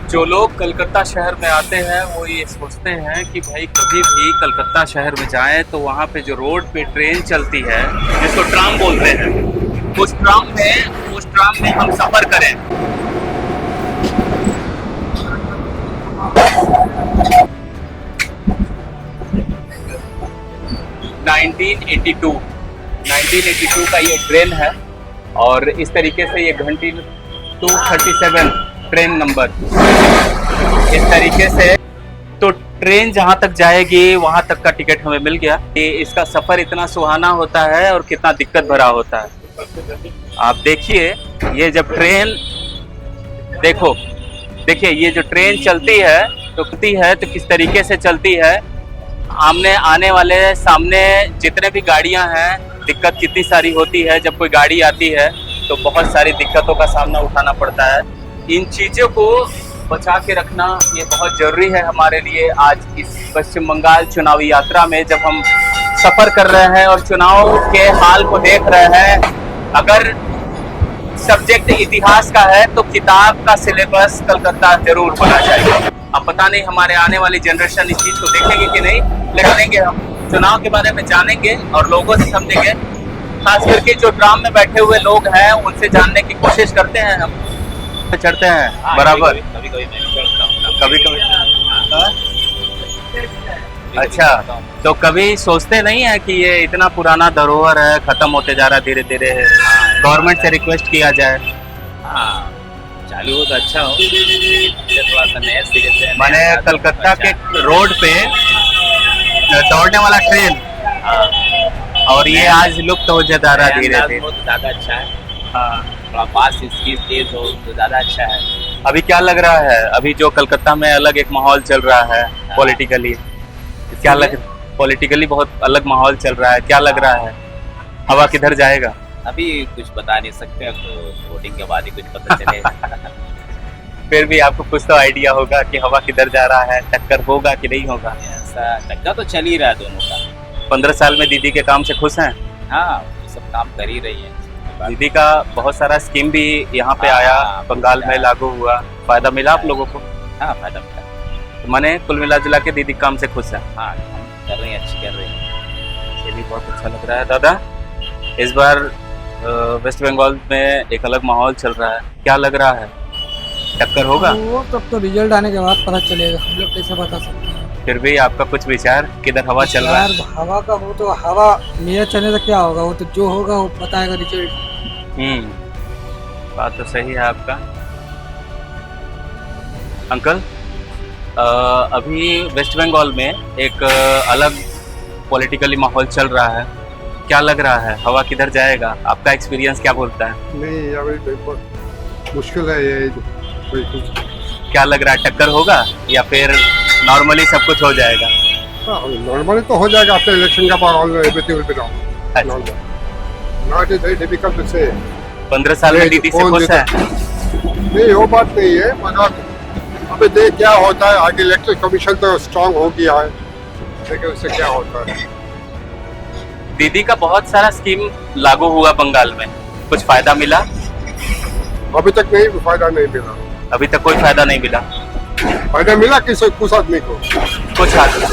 जो लोग कलकत्ता शहर में आते हैं वो ये सोचते हैं कि भाई कभी भी कलकत्ता शहर में जाएं तो वहाँ पे जो रोड पे ट्रेन चलती है जिसको ट्राम बोलते हैं, उस ट्राम में हम सफ़र करें। (1982) का ये ट्रेन है और इस तरीके से ये घंटी 237 ट्रेन नंबर इस तरीके से। तो ट्रेन जहाँ तक जाएगी वहाँ तक का टिकट हमें मिल गया। ये इसका सफ़र इतना सुहाना होता है और कितना दिक्कत भरा होता है। आप देखिए, ये जब ट्रेन देखिए ये जो ट्रेन चलती है तो किस तरीके से चलती है। आमने आने वाले सामने जितने भी गाड़ियां हैं, दिक्कत कितनी सारी होती है। जब कोई गाड़ी आती है तो बहुत सारी दिक्कतों का सामना उठाना पड़ता है। इन चीज़ों को बचा के रखना ये बहुत ज़रूरी है हमारे लिए। आज इस पश्चिम बंगाल चुनावी यात्रा में जब हम सफ़र कर रहे हैं और चुनाव के हाल को देख रहे हैं, अगर सब्जेक्ट इतिहास का है तो किताब का सिलेबस कलकत्ता जरूर होना चाहिए। अब पता नहीं हमारे आने वाली जनरेशन इस चीज़ को देखेंगे कि नहीं, लेकिन हम चुनाव के बारे में जानेंगे और लोगों से समझेंगे। खास करके जो ट्राम में बैठे हुए लोग हैं उनसे जानने की कोशिश करते हैं। हम चढ़ते हैं बराबर, कभी कभी मैं चढ़ता हूँ, कभी अच्छा, तो कभी सोचते नहीं है कि ये इतना पुराना धरोहर है, खत्म होते जा रहा धीरे धीरे है, गवर्नमेंट से रिक्वेस्ट किया जाए। हाँ, चालू हो तो अच्छा हो। थोड़ा सा नया सिरे से मैंने कलकत्ता के रोड पे दौड़ने वाला ट्रेन और ये आज लुप्त हो जा रहा है धीरे धीरे। बहुत ज़्यादा अच्छा है। हाँ, थोड़ा फास्ट स्पीड तेज हो तो ज़्यादा अच्छा है। अभी क्या लग रहा है, अभी जो कलकत्ता में अलग एक माहौल चल रहा है पॉलिटिकली, क्या पॉलिटिकली बहुत अलग माहौल चल रहा है, क्या लग रहा है, हवा किधर जाएगा? अभी कुछ बता नहीं सकते, अब तो वोटिंग के बाद ही कुछ पता चलेगा। फिर भी आपको कुछ तो आइडिया होगा कि हवा किधर जा रहा है, टक्कर होगा कि नहीं होगा? ऐसा टक्कर तो चल ही रहा है दोनों का। 15 साल में दीदी के काम से खुश हैं? हाँ, वो सब काम कर ही रही है। दीदी का बहुत सारा स्कीम भी यहाँ पे आया, बंगाल में लागू हुआ, फायदा मिला आप लोगों को? हाँ, फायदा मिला। तो मैंने कुल मिला जुला के दीदी काम से खुश है। हाँ, हम कर रहे हैं, अच्छी कर रही हैं। चलिए, बहुत अच्छा लग रहा है। दादा, इस बार वेस्ट बंगाल में एक अलग माहौल चल रहा है, क्या लग रहा है, टक्कर होगा? वो तब तो रिजल्ट आने के बाद पता चलेगा, हम लोग कैसे बता सकते हैं। फिर भी आपका कुछ विचार, किधर हवा चल रहा है? हवा का वो तो हवा मेरा चलने से क्या होगा, वो तो जो होगा वो बताएगा रिजल्ट। बात तो सही है आपका। अंकल, अभी वेस्ट बंगाल में एक अलग पॉलिटिकली माहौल चल रहा है, क्या लग रहा है, हवा किधर जाएगा? आपका एक्सपीरियंस क्या बोलता है? नहीं, अभी बहुत मुश्किल है ये कोई कुछ। क्या लग रहा है, टक्कर होगा या फिर नॉर्मली सब कुछ हो जाएगा? नॉर्मली तो हो जाएगा आफ्टर इलेक्शन का बाद, everything will be normal. Not is very difficult to say. 15 साल में दीदी से खुश है? नहीं, वो बात नहीं है, मगर अभी देख क्या होता है आगे। इलेक्शन कमीशन तो स्ट्रांग हो गया है, लेकिन उससे क्या होता है। दीदी का बहुत सारा स्कीम लागू हुआ बंगाल में, कुछ फायदा मिला? अभी तक नहीं, फायदा नहीं मिला। अभी तक कोई फायदा नहीं मिला? फायदा मिला किसी कुछ आदमी को, कुछ आदमी।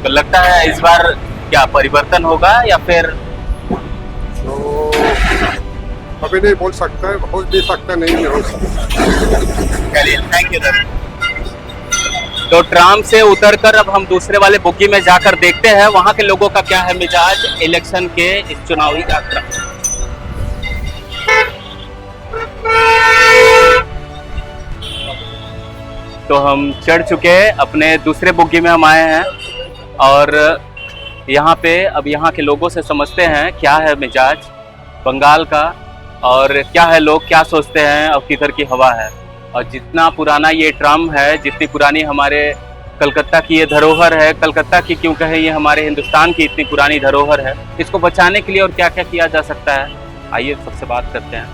तो लगता है इस बार क्या परिवर्तन होगा या फिर? तो अभी नहीं बोल सकता है, हो भी सकता, नहीं भी हो सकता। चलिए, थैंक यू सर। तो ट्राम से उतरकर अब हम दूसरे वाले बोगी में जाकर देखते हैं वहां के लोगों का क्या है मिजाज इलेक्शन के इस चुनावी यात्रा। तो हम चढ़ चुके हैं, अपने दूसरे बोगी में हम आए हैं और यहाँ पे अब यहाँ के लोगों से समझते हैं क्या है मिजाज बंगाल का और क्या है, लोग क्या सोचते हैं और किधर की हवा है। और जितना पुराना ये ट्राम है, जितनी पुरानी हमारे कलकत्ता की ये धरोहर है, कलकत्ता की क्यों कहे, ये हमारे हिंदुस्तान की इतनी पुरानी धरोहर है, इसको बचाने के लिए और क्या क्या किया जा सकता है, आइए सबसे बात करते हैं।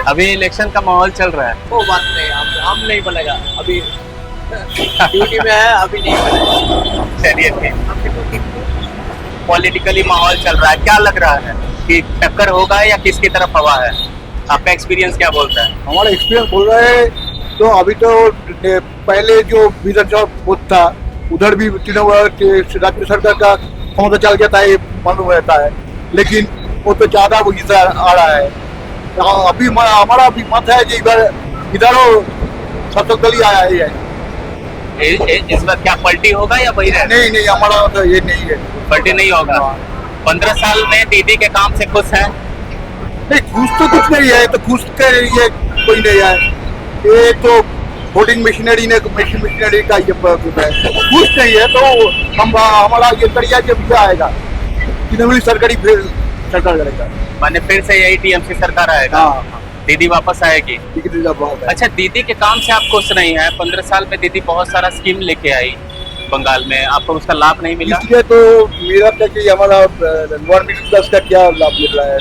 अभी इलेक्शन का माहौल चल रहा है। वो बात नहीं, हम नहीं बनेगा अभी, ड्यूटी में है, अभी नहीं बनेगा। चलिए, ठीक। पॉलिटिकली माहौल चल रहा है, क्या लग रहा है कि टक्कर होगा या किसकी तरफ हवा है? आपका एक्सपीरियंस क्या बोलता है? हमारा एक्सपीरियंस बोल रहा है तो अभी तो पहले जो विधानसभा बूथ था उधर भी राज्य सरकार का क्षमता चल जाता है, मालूम रहता है, लेकिन वो तो ज्यादा वो इधर आ रहा है। अभी हमारा भी मत है कि इधर शासक दल ही आया है। इस बार क्या पलटी होगा या वही रहेगा? नहीं, हमारा तो ये नहीं है, पलटी नहीं होगा। 15 साल में दीदी के काम से खुश हैं? नहीं घूस तो कुछ नहीं है, तो घूस के लिए कोई नहीं है, ये तो वोटिंग मशीनरी का ये घूस नहीं है। तो हम हमारा ये तरीका जब आएगा तृणमूल सरकारी फिर सरकार करेगा, माने फिर से यही टीएमसी सरकार आएगा। हाँ, दीदी वापस आएगी। बहुत है। अच्छा, दीदी के काम से आप खुश नहीं है? 15 साल में दीदी बहुत सारा स्कीम लेके आई बंगाल में, आपको उसका लाभ नहीं मिला? इसलिए तो मेरा क्या कि हमारा लोअर मिडिल क्लास का क्या लाभ मिल रहा है?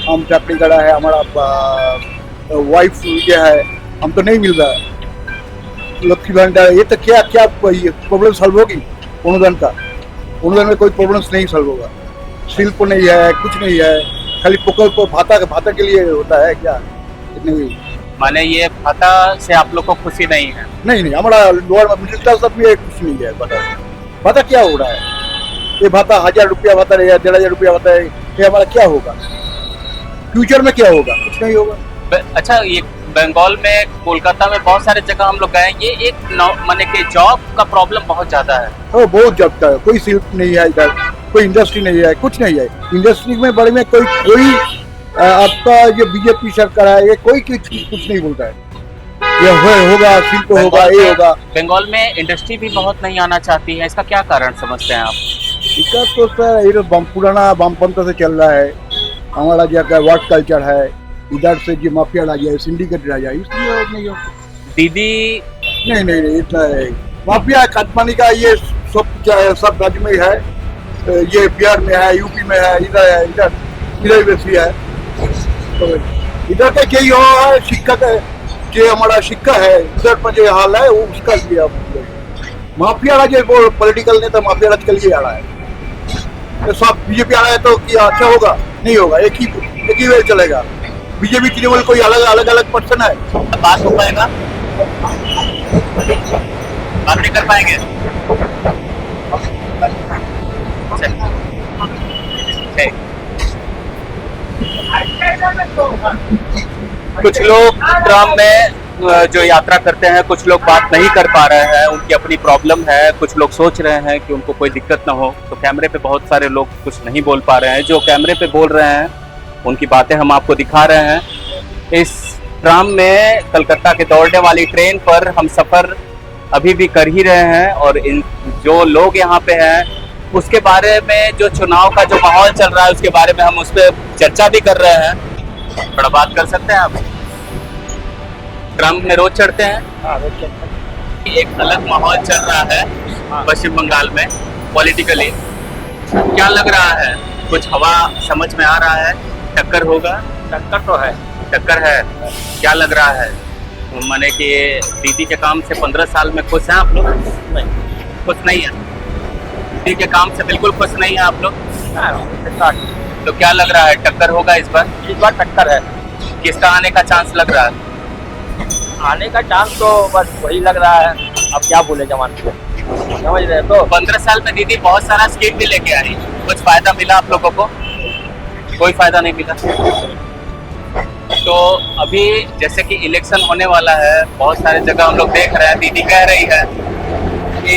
हम चाकरी करा है, हमारा वाइफ क्या है, हम तो नहीं मिल रहा है लक्ष्मी भंडार। ये तो क्या प्रॉब्लम सॉल्व होगी? अनुदान में कोई प्रॉब्लम्स नहीं सॉल्व होगा। शिल्प नहीं है, कुछ नहीं है, खाली प्रकल्प भाता के लिए होता है क्या? नहीं, माने ये भाता से आप लोग को खुशी नहीं है? नहीं, हमारा लोअर मिडिल क्लास सब में कुछ नहीं है। भाता क्या हो रहा है? ये भाता 1000 रुपया भाता है या 1500 रुपया भाता है, ये हमारा क्या होगा? फ्यूचर में क्या होगा? कुछ नहीं होगा। अच्छा, ये बंगाल में, कोलकाता में बहुत सारे जगह हम लोग गए, ये एक माने कि जॉब का प्रॉब्लम बहुत ज्यादा है। बहुत जॉब का है, कोई शिल्प नहीं है इधर, कोई इंडस्ट्री नहीं है, कुछ नहीं है। इंडस्ट्री में बड़े में कोई आपका जो बीजेपी सरकार है, ये कोई कुछ नहीं बोलता है। ये होगा, शिल्प होगा, ये होगा। बंगाल में इंडस्ट्री भी बहुत नहीं आना चाहती है, इसका क्या कारण समझते हैं आप? इसका तो सर ये पुराना वामपंथ से चल रहा है। हमारा जो वर्क कल्चर है, इधर से जो माफिया आ जाए, सिंडिकेट आ जाए, इसलिए नहीं होगा। दीदी नहीं, इतना है माफिया खाटपानी का, ये सब राज्य में है। ये बिहार में है, यूपी में है, इधर बेसी है। तो इधर का यही हो सिक्का का, जो हमारा सिक्का है उधर पर जो हाल है वो उसका लिए माफिया राज, वो पॉलिटिकल नेता माफिया राज के लिए आ रहा है। तो सब बीजेपी आ रहा है तो क्या अच्छा होगा? नहीं होगा, एक ही वे चलेगा। बीजेपी तृणमूल कोई अलग पर्सन है? बात हो पाएगा? बात नहीं कर पाएंगे? कुछ लोग ट्राम में जो यात्रा करते हैं, कुछ लोग बात नहीं कर पा रहे हैं, उनकी अपनी प्रॉब्लम है। कुछ लोग सोच रहे हैं कि उनको कोई दिक्कत ना हो, तो कैमरे पे बहुत सारे लोग कुछ नहीं बोल पा रहे हैं। जो कैमरे पे बोल रहे हैं उनकी बातें हम आपको दिखा रहे हैं। इस ट्राम में कलकत्ता के दौड़ने वाली ट्रेन पर हम सफ़र अभी भी कर ही रहे हैं, और इन जो लोग यहाँ पे हैं उसके बारे में, जो चुनाव का जो माहौल चल रहा है उसके बारे में हम उस पर चर्चा भी कर रहे हैं। थोड़ा बात कर सकते हैं आप? ट्राम में रोज चढ़ते हैं? हाँ, रोज चढ़ते हैं। एक अलग माहौल चल रहा है पश्चिम बंगाल में पॉलिटिकली, क्या लग रहा है? कुछ हवा समझ में आ रहा है? टक्कर होगा? टक्कर तो है, टक्कर है। क्या लग रहा है? माने कि दीदी के काम से 15 साल में खुश हैं आप लोग? नहीं, खुश नहीं है? दीदी के काम से बिल्कुल खुश नहीं है आप लोग? तो क्या लग रहा है, टक्कर होगा इस बार? टक्कर है। किसका आने का चांस लग रहा है? आने का चांस तो बस वही लग रहा है। अब क्या बोले जवान को, समझ रहे तो। 15 साल में दीदी बहुत सारा स्कीम भी लेके आई, कुछ फायदा मिला आप लोगों को? कोई फायदा नहीं मिला। तो अभी जैसे कि इलेक्शन होने वाला है, बहुत सारे जगह हम लोग देख रहे हैं, दीदी कह रही है कि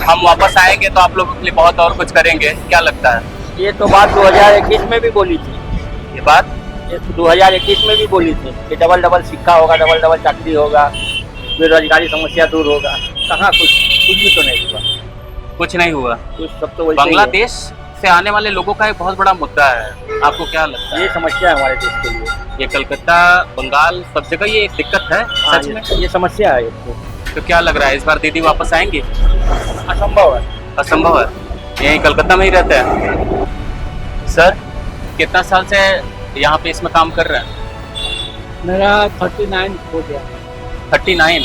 हम वापस आएंगे तो आप लोगों के लिए बहुत और कुछ करेंगे। क्या लगता है? ये तो बात 2021 में भी बोली थी। ये बात 2021 में भी बोली थी कि डबल सिक्का होगा, डबल चाकरी होगा, बेरोजगारी समस्या दूर होगा। कहाँ कुछ भी तो नहीं हुआ। कुछ नहीं हुआ। कुछ सब तो वैसे ही है। बांग्लादेश से आने वाले लोगों का एक बहुत बड़ा मुद्दा है, आपको क्या लगता है? ये समस्या है हमारे देश के लिए। ये कलकत्ता, बंगाल, सब जगह ये एक दिक्कत है सच में। ये समस्या है इसको। तो क्या लग रहा है, इस बार दीदी वापस आएंगी? असंभव है। असंभव है। यहीं कलकत्ता में ही रहते हैं। सर, कितना साल से यहाँ पे इसमें काम कर रहे हैं? मेरा 39 हो गया। 39?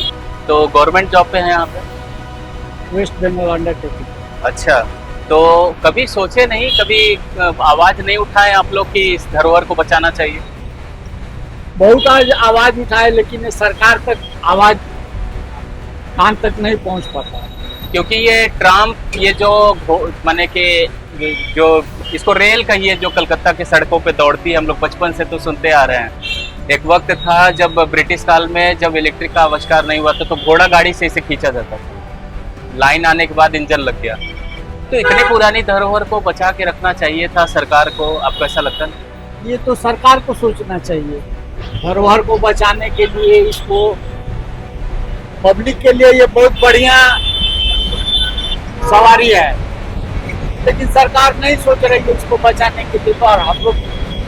तो गवर्नमेंट जॉब पे है यहाँ पे? वेस्ट बंगाल अंडरटेकिंग। अच्छा, तो कभी सोचे नहीं, कभी आवाज नहीं उठाए आप लोग कि इस धरोहर को बचाना चाहिए? बहुत आज आवाज उठाए, लेकिन सरकार तक आवाज कान तक नहीं पहुंच पाता। क्योंकि ये ट्राम, ये जो माने कि जो इसको रेल कहिए, जो कलकत्ता के सड़कों पे दौड़ती है, हम लोग बचपन से तो सुनते आ रहे हैं। एक वक्त था जब ब्रिटिश काल में, जब इलेक्ट्रिक का आविष्कार नहीं हुआ था, तो घोड़ा गाड़ी से इसे खींचा जाता था। लाइन आने के बाद इंजन लग गया। तो इतनी पुरानी धरोहर को बचा के रखना चाहिए था सरकार को, आपको ऐसा लगता है? ये तो सरकार को सोचना चाहिए। धरोहर को बचाने के लिए, इसको पब्लिक के लिए ये बहुत बढ़िया सवारी है, लेकिन सरकार नहीं सोच रही है इसको बचाने के लिए, और हम लोग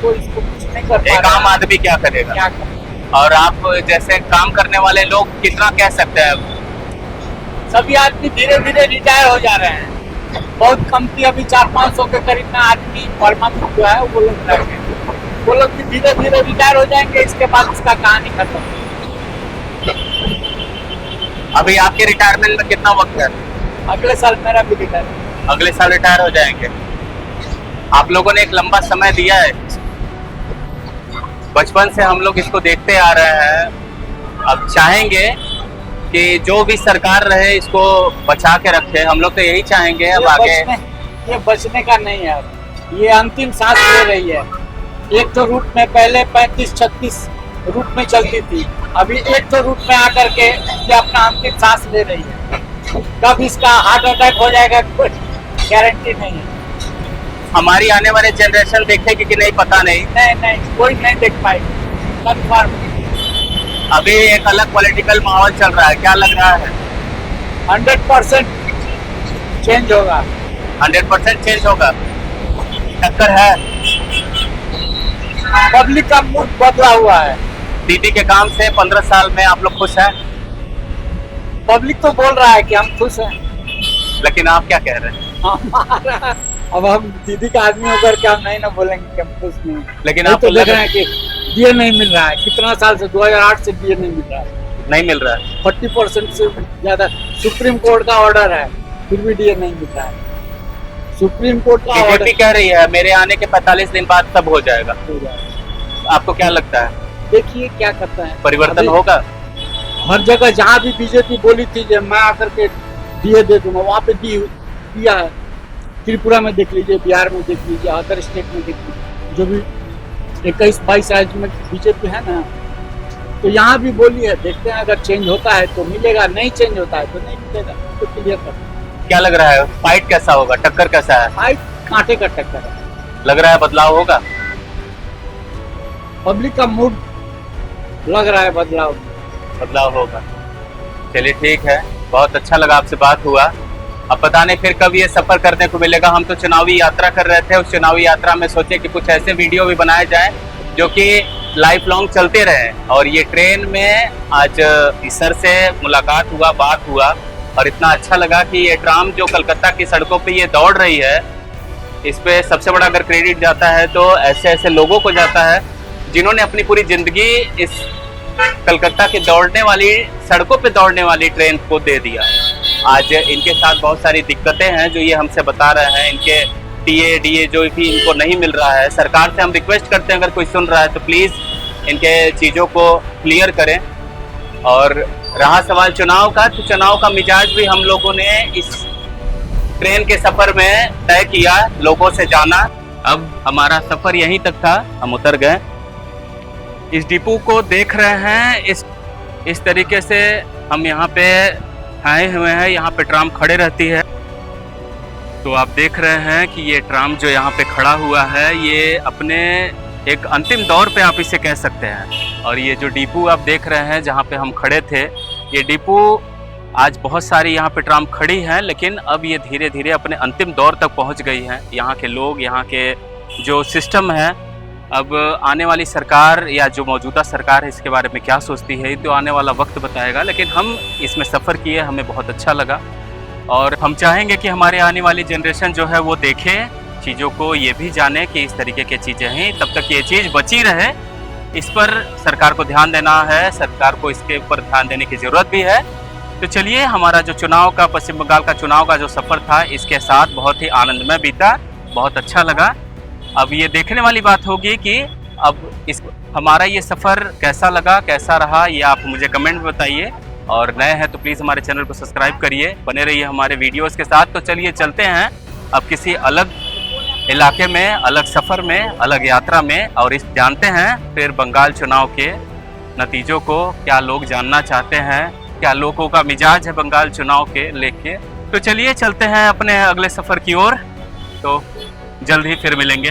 को इसको कुछ नहीं कर पा एक रहे आम आदमी क्या करेगा? क्या करें? और आप जैसे काम करने वाले लोग कितना कह सकते हैं? सभी आदमी धीरे धीरे रिटायर हो जा रहे हैं। बहुत कमती, अभी 400-500 के करीब में आदमी पर मंथ जो है वो लोग रहेंगे। वो लोग भी धीरे धीरे रिटायर हो जाएंगे, इसके बाद इसका कहानी खत्म। अभी आपके रिटायरमेंट में कितना वक्त है? अगले साल मेरा भी रिटायर। अगले साल रिटायर हो जाएंगे। आप लोगों ने एक लंबा समय दिया है, बचपन से हम लोग इसको देखते आ रहे हैं। अब चाहेंगे कि जो भी सरकार रहे इसको बचा के रखे। हम लोग तो यही चाहेंगे। अब आगे ये बचने का नहीं है, ये अंतिम सांस ले रही है। एक तो रूट में पहले 35-36 रूट में चलती थी, अभी एक तो रूट में आकर के ये अपना अंतिम सांस ले रही है। कब इसका हार्ट अटैक हो जाएगा कोई गारंटी नहीं है। हमारी आने वाले जनरेशन देखेगी कि नहीं पता नहीं। नहीं, कोई नहीं देख पाएगी, कन्फर्म। अभी एक अलग पॉलिटिकल माहौल चल रहा है, क्या लग रहा है? 100% चेंज होगा। 100% चेंज होगा। टक्कर है। पब्लिक का मूड बदला हुआ है। दीदी के काम से 15 साल में आप लोग खुश हैं? पब्लिक तो बोल रहा है कि हम खुश हैं। लेकिन आप क्या कह रहे हैं? हमारा अब हम दीदी का आदमी होकर के हम नहीं ना बोलेंगे कि हम खुश नहीं। लेकिन नहीं आपको तो देख लग रहे हैं कि डीए नहीं मिल रहा है। कितना साल से 2008 से डीए नहीं मिल रहा है। नहीं मिल रहा है। 40% से ज्यादा सुप्रीम कोर्ट का ऑर्डर है, फिर भी डीए नहीं मिल रहा है। सुप्रीम कोर्ट का बीजेपी ऑर्डर कह रही है मेरे आने के 45 दिन बाद सब हो जाएगा। आपको क्या लगता है, देखिए क्या करता है, परिवर्तन अभी होगा? हर जगह जहाँ भी बीजेपी बोली थी कि मैं आकर के डीए दे दूंगा, वहाँ पे दिया है। त्रिपुरा में देख लीजिए, बिहार में देख लीजिए, अदर स्टेट में देख लीजिए, जो भी 21-22 राज्य में बीजेपी है ना, तो यहाँ भी बोली है। देखते हैं अगर चेंज होता है तो मिलेगा, नहीं चेंज होता है तो नहीं मिलेगा। तो क्लियर कर। क्या लग रहा है, फाइट कैसा होगा, टक्कर कैसा है? फाइट कांटे का टक्कर है। लग रहा है बदलाव होगा? पब्लिक का मूड लग रहा है बदलाव होगा। चलिए ठीक है, बहुत अच्छा लगा आपसे बात हुआ। अब पता नहीं फिर कब ये सफर करने को मिलेगा। हम तो चुनावी यात्रा कर रहे थे, उस चुनावी यात्रा में सोचे कि कुछ ऐसे वीडियो भी बनाए जाएं जो कि लाइफ लॉन्ग चलते रहे। और ये ट्रेन में आज इस सर से मुलाकात हुआ, बात हुआ, और इतना अच्छा लगा कि ये ट्राम जो कलकत्ता की सड़कों पे ये दौड़ रही है, इस पे सबसे बड़ा अगर क्रेडिट जाता है तो ऐसे ऐसे लोगों को जाता है जिन्होंने अपनी पूरी जिंदगी इस कलकत्ता की दौड़ने वाली सड़कों पे दौड़ने वाली ट्रेन को दे दिया। आज इनके साथ बहुत सारी दिक्कतें हैं जो ये हमसे बता रहे हैं। इनके टीए डीए जो भी इनको नहीं मिल रहा है, सरकार से हम रिक्वेस्ट करते हैं अगर कोई सुन रहा है तो प्लीज़ इनके चीज़ों को क्लियर करें। और रहा सवाल चुनाव का, तो चुनाव का मिजाज भी हम लोगों ने इस ट्रेन के सफ़र में तय किया, लोगों से जाना। अब हमारा सफ़र यहीं तक था, हम उतर गए। इस डिपो को देख रहे हैं, इस तरीके से हम यहाँ पे आए हुए हैं। यहाँ पे ट्राम खड़े रहती है, तो आप देख रहे हैं कि ये ट्राम जो यहाँ पे खड़ा हुआ है ये अपने एक अंतिम दौर पे आप इसे कह सकते हैं। और ये जो डिपो आप देख रहे हैं जहाँ पे हम खड़े थे, ये डिपो आज बहुत सारी यहाँ पे ट्राम खड़ी हैं, लेकिन अब ये धीरे धीरे अपने अंतिम दौर तक पहुँच गई हैं। यहाँ के लोग, यहाँ के जो सिस्टम है, अब आने वाली सरकार या जो मौजूदा सरकार है इसके बारे में क्या सोचती है तो आने वाला वक्त बताएगा। लेकिन हम इसमें सफ़र किए, हमें बहुत अच्छा लगा, और हम चाहेंगे कि हमारे आने वाली जनरेशन जो है वो देखे चीज़ों को, ये भी जाने कि इस तरीके की चीज़ें हैं। तब तक ये चीज़ बची रहे, इस पर सरकार को ध्यान देना है, सरकार को इसके ऊपर ध्यान देने की ज़रूरत भी है। तो चलिए, हमारा जो चुनाव का, पश्चिम बंगाल का चुनाव का जो सफ़र था, इसके साथ बहुत ही आनंदमय बीता, बहुत अच्छा लगा। अब ये देखने वाली बात होगी कि अब इस हमारा ये सफ़र कैसा लगा, कैसा रहा, ये आप मुझे कमेंट में बताइए। और नए हैं तो प्लीज़ हमारे चैनल को सब्सक्राइब करिए, बने रहिए हमारे वीडियोस के साथ। तो चलिए चलते हैं अब किसी अलग इलाके में, अलग सफ़र में, अलग यात्रा में, और इस जानते हैं फिर बंगाल चुनाव के नतीजों को, क्या लोग जानना चाहते हैं, क्या लोगों का मिजाज है बंगाल चुनाव के लेके। तो चलिए चलते हैं अपने अगले सफ़र की ओर। तो जल्द ही फिर मिलेंगे।